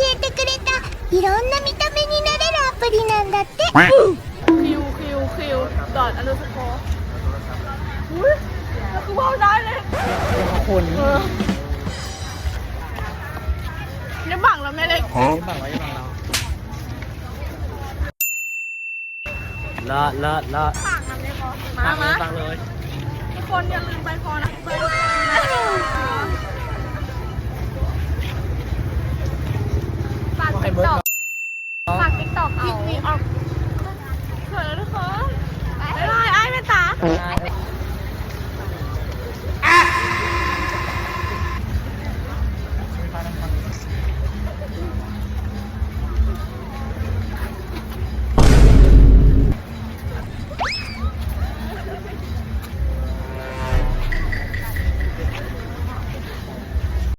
えてくれたいろんな見た目になれるアプリなんだって。Q._อุ้ยแล้วคือว่าได้เลย คน เนี่ยบังแล้วแม่เล็ก บังไว้บังเราละ ฝากทำได้ปะมา บังเลย ทุกคนอย่าลืมไปพอนะฝากติ๊กต็อกฝากติ๊กต็อกเอาสวยแล้วทุกคนบ๊ายบายไอ้แม่ตา ไอ้